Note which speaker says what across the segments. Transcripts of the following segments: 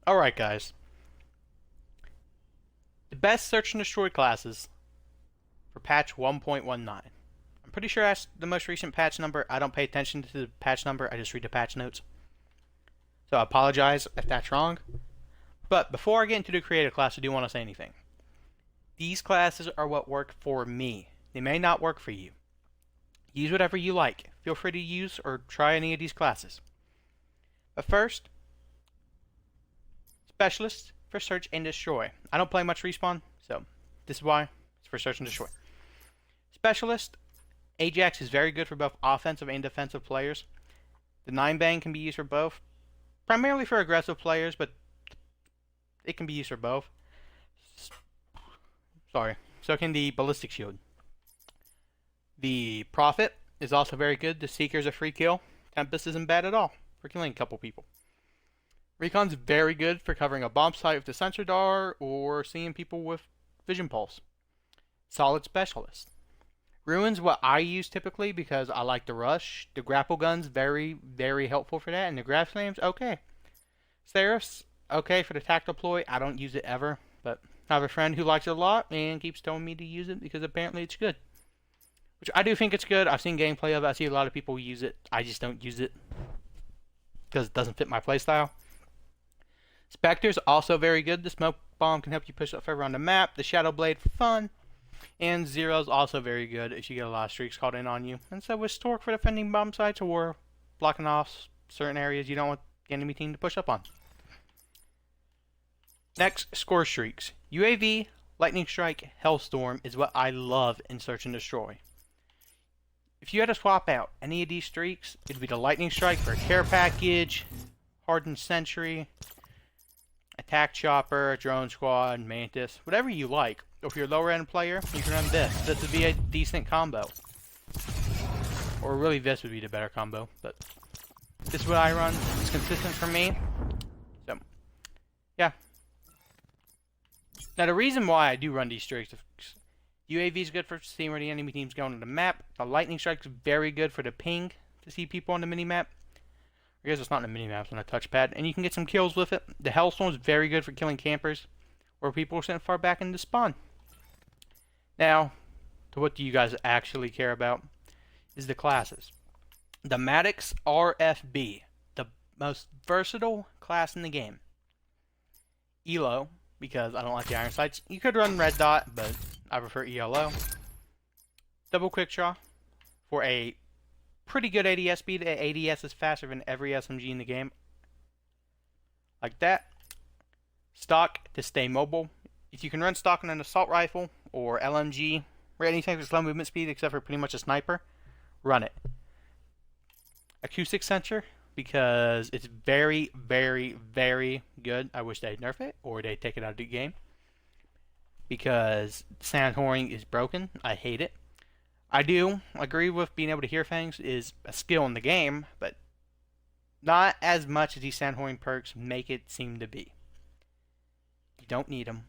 Speaker 1: Alright guys, the best search and destroy classes for patch 1.19. I'm pretty sure that's the most recent patch number. I don't pay attention to the patch number, I just read the patch notes. So I apologize if that's wrong. But before I get into the creative class, I do want to say anything. These classes are what work for me. They may not work for you. Use whatever you like. Feel free to use or try any of these classes. But first, Specialist for search and destroy. I don't play much respawn, so this is why it's for search and destroy. Specialist, Ajax is very good for both offensive and defensive players. The 9-bang can be used for both, primarily for aggressive players, but it can be used for both. Sorry. So can the ballistic shield. The Prophet is also very good. The Seeker's a free kill. Tempest isn't bad at all for killing a couple people. Recon's very good for covering a bomb site with the sensor dart or seeing people with vision pulse. Solid Specialist. Ruin's what I use typically because I like the rush. The grapple gun's very, very helpful for that, and the grav slams, okay. Seraph's okay for the tactical ploy. I don't use it ever, but I have a friend who likes it a lot and keeps telling me to use it because apparently it's good. Which I do think it's good. I've seen gameplay of it. I see a lot of people use it. I just don't use it because it doesn't fit my playstyle. Spectre's also very good. The smoke bomb can help you push up further on the map. The Shadow Blade for fun. And Zero's also very good if you get a lot of streaks called in on you. And so is Stork for defending bomb sites or blocking off certain areas you don't want the enemy team to push up on. Next, score streaks. UAV, Lightning Strike, Hellstorm is what I love in Search and Destroy. If you had to swap out any of these streaks, it'd be the Lightning Strike for a care package, Hardened Sentry, Attack Chopper, Drone Squad, Mantis, whatever you like. Or if you're a lower end player, you can run this. This would be a decent combo. Or really this would be the better combo, but this is what I run. It's consistent for me. So, yeah. Now the reason why I do run these streaks, UAV is good for seeing where the enemy team's going on the map. The Lightning Strike is very good for the ping to see people on the minimap. I guess it's not in the minimap, it's on a touchpad, and you can get some kills with it. The Hellstorm is very good for killing campers or people are sent far back into spawn. Now, to what do you guys actually care about is the classes. The Maddox RFB, the most versatile class in the game. ELO, because I don't like the iron sights. You could run red dot, but I prefer ELO. Double quick draw for a pretty good ADS speed. The ADS is faster than every SMG in the game. Like that. Stock to stay mobile. If you can run stock on an assault rifle or LMG or anything with slow movement speed except for pretty much a sniper, run it. Acoustic sensor, because it's very, very, very good. I wish they'd nerf it or they'd take it out of the game. Because sound whoring is broken. I hate it. I do agree with being able to hear things is a skill in the game, but not as much as these sound whoring perks make it seem to be. You don't need them.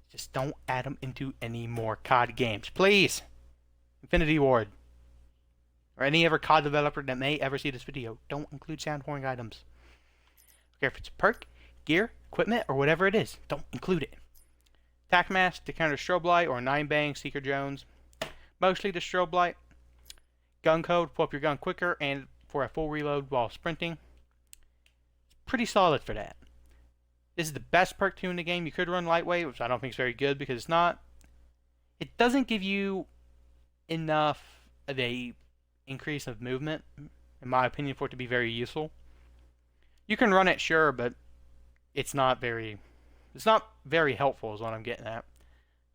Speaker 1: Just don't add them into any more CoD games. Please! Infinity Ward. Or any other CoD developer that may ever see this video. Don't include sound whoring items. Okay, if it's a perk, gear, equipment, or whatever it is, don't include it. Tac mask to counter strobe light or 9-bang Seeker drones. Mostly the strobe light. Gun code, pull up your gun quicker and for a full reload while sprinting. It's pretty solid for that. This is the best perk 2 in the game. You could run lightweight, which I don't think is very good because it's not. It doesn't give you enough of a increase of movement, in my opinion, for it to be very useful. You can run it, sure, but it's not very helpful is what I'm getting at.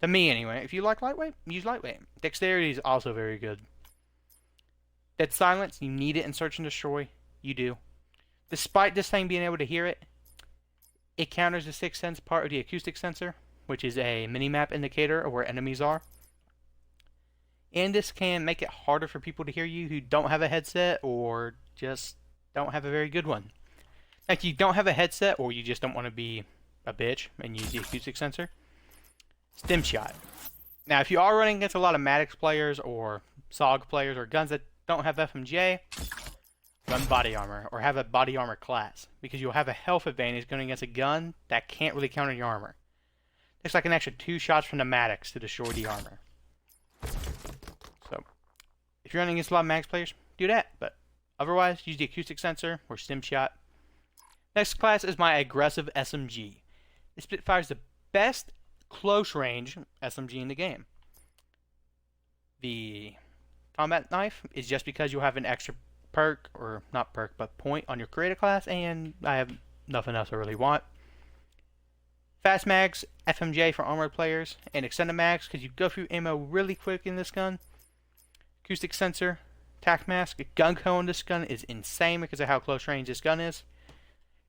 Speaker 1: To me, anyway. If you like lightweight, use lightweight. Dexterity is also very good. Dead silence, you need it in Search and Destroy. You do. Despite this thing being able to hear it, it counters the 6th sense part of the acoustic sensor, which is a minimap indicator of where enemies are. And this can make it harder for people to hear you who don't have a headset or just don't have a very good one. Like you don't have a headset or you just don't want to be a bitch and use the acoustic sensor. Stim shot. Now, if you are running against a lot of Maddox players or SOG players or guns that don't have FMJ, run body armor, or have a body armor class, because you'll have a health advantage going against a gun that can't really counter your armor. It's like an extra 2 shots from the Maddox to destroy the armor. So, if you're running against a lot of Max players, do that, but otherwise, use the acoustic sensor or stim shot. Next class is my aggressive SMG. The Spitfire is the best close range SMG in the game. The combat knife is just because you'll have an extra perk, or not perk, but point on your creator class, and I have nothing else I really want. Fast mags, FMJ for armored players, and extended mags because you go through ammo really quick in this gun. Acoustic sensor, tac mask, gun co on this gun is insane because of how close range this gun is.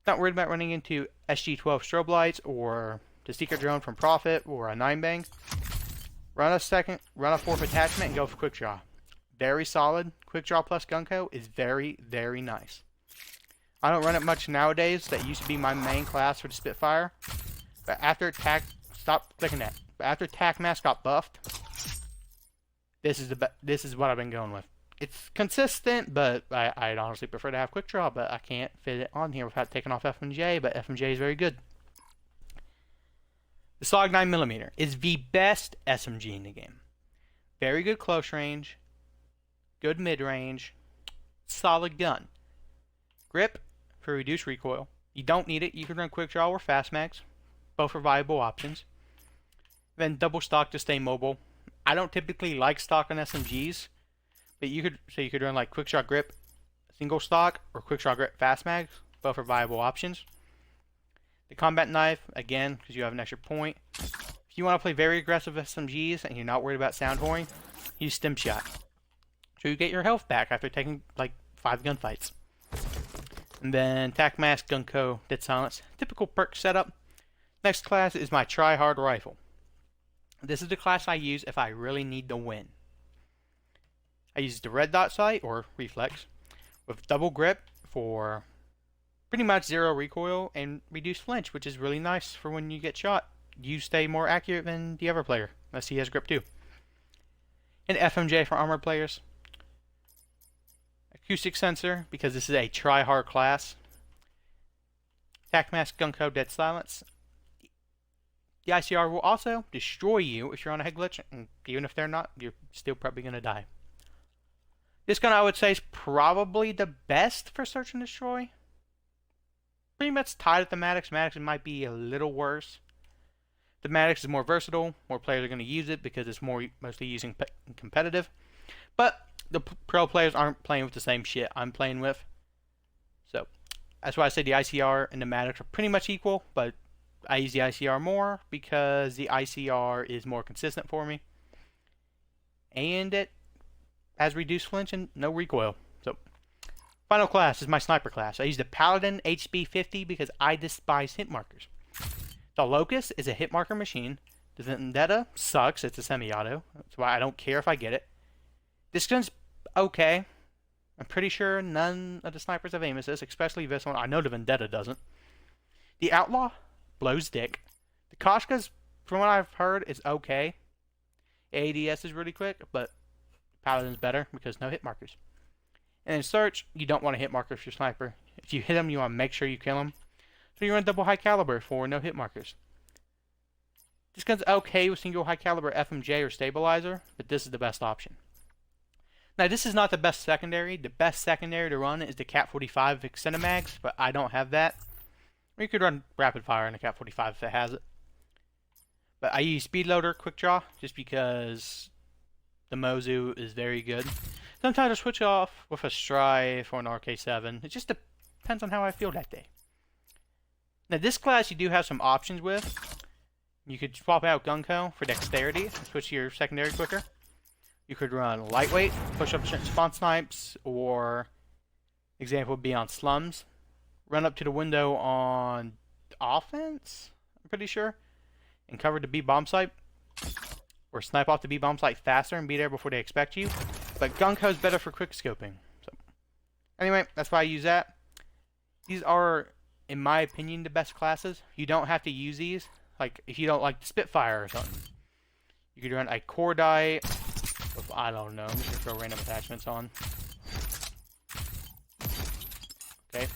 Speaker 1: Not worried about running into SG-12 strobe lights or the Seeker drone from Profit or a 9-bang. Run a 4th attachment and go for quick draw. Very solid. Quick draw plus gun co is very, very nice. I don't run it much nowadays. That used to be my main class for the Spitfire. But after stop clicking that. But after tac mask got buffed, this is what I've been going with. It's consistent, but I'd honestly prefer to have quick draw, but I can't fit it on here without taking off FMJ, but FMJ is very good. The SOG 9mm is the best SMG in the game. Very good close range, good mid-range, solid gun. Grip for reduced recoil. You don't need it. You can run quick draw or fast mags. Both are viable options. Then double stock to stay mobile. I don't typically like stock on SMGs, but you could run like quick shot grip, single stock, or quick shot grip fast mags. Both are viable options. The combat knife, again, because you have an extra point. If you want to play very aggressive SMGs and you're not worried about sound whoring, use stim shot. So you get your health back after taking like 5 gunfights. And then tac mask, gun co, dead silence. Typical perk setup. Next class is my try-hard rifle. This is the class I use if I really need to win. I use the red dot sight, or reflex, with double grip for pretty much 0 recoil and reduced flinch, which is really nice for when you get shot. You stay more accurate than the other player, unless he has grip too. And FMJ for armored players. Acoustic sensor, because this is a try-hard class. Tac mask, gun co, dead silence. The ICR will also destroy you if you're on a head glitch, and even if they're not, you're still probably going to die. This gun, I would say, is probably the best for search and destroy. Pretty much tied with the Maddox. Maddox might be a little worse. The Maddox is more versatile. More players are going to use it because it's mostly using competitive. But the pro players aren't playing with the same shit I'm playing with. So that's why I say the ICR and the Maddox are pretty much equal, but I use the ICR more because the ICR is more consistent for me. And it has reduced flinch and no recoil. So, final class is my sniper class. I use the Paladin HB50 because I despise hit markers. The Locust is a hit marker machine. The Vendetta sucks. It's a semi-auto. That's why I don't care if I get it. This gun's okay. I'm pretty sure none of the snipers have aim assist, especially this one. I know the Vendetta doesn't. The Outlaw blows dick. The Koshka's, from what I've heard, is okay. ADS is really quick, but Paladin's better because no hit markers. And in search, you don't want to hit marker for your sniper. If you hit him, you want to make sure you kill him. So you run double high caliber for no hit markers. This gun's okay with single high caliber FMJ or stabilizer, but this is the best option. Now, this is not the best secondary. The best secondary to run is the Cat 45 extended mags, but I don't have that. Or you could run rapid fire in the Cat 45 if it has it. But I use speed loader quick draw just because the Mozu is very good. Sometimes I switch off with a Strife or an RK7. It just depends on how I feel that day. Now, this class you do have some options with. You could swap out Gunko for dexterity, switch to your secondary quicker. You could run lightweight, push up spawn snipes, or example would be on slums. Run up to the window on offense, I'm pretty sure, and cover the B bomb site, or snipe off the B bomb site faster and be there before they expect you. But Gunko is better for quick scoping. So anyway, that's why I use that. These are, in my opinion, the best classes. You don't have to use these. Like, if you don't like the Spitfire or something, you could run a core die with, I don't know, I'm just gonna throw random attachments on. Okay?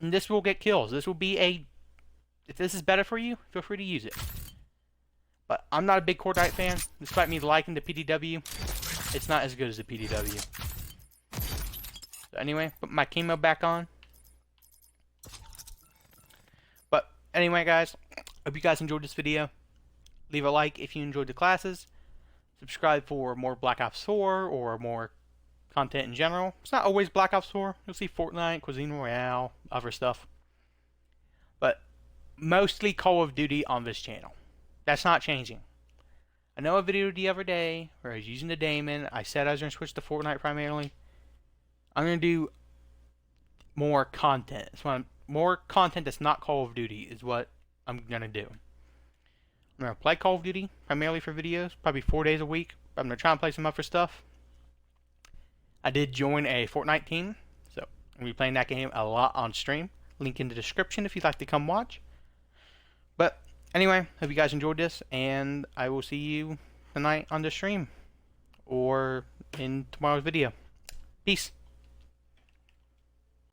Speaker 1: And this will get kills. This will be a... If this is better for you, feel free to use it. But I'm not a big CoD fan. Despite me liking the PDW, it's not as good as the PDW. So anyway, put my chemo back on. But anyway, guys, hope you guys enjoyed this video. Leave a like if you enjoyed the classes. Subscribe for more Black Ops 4 or more content in general. It's not always Black Ops 4. You'll see Fortnite, Cuisine Royale, other stuff. But mostly Call of Duty on this channel. That's not changing. I know a video the other day where I was using the Daemon. I said I was going to switch to Fortnite primarily. I'm going to do more content. More content that's not Call of Duty is what I'm going to do. I'm going to play Call of Duty primarily for videos, probably 4 days a week. But I'm going to try and play some other stuff. I did join a Fortnite team, so I'm going to be playing that game a lot on stream. Link in the description if you'd like to come watch. But anyway, hope you guys enjoyed this, and I will see you tonight on the stream or in tomorrow's video. Peace.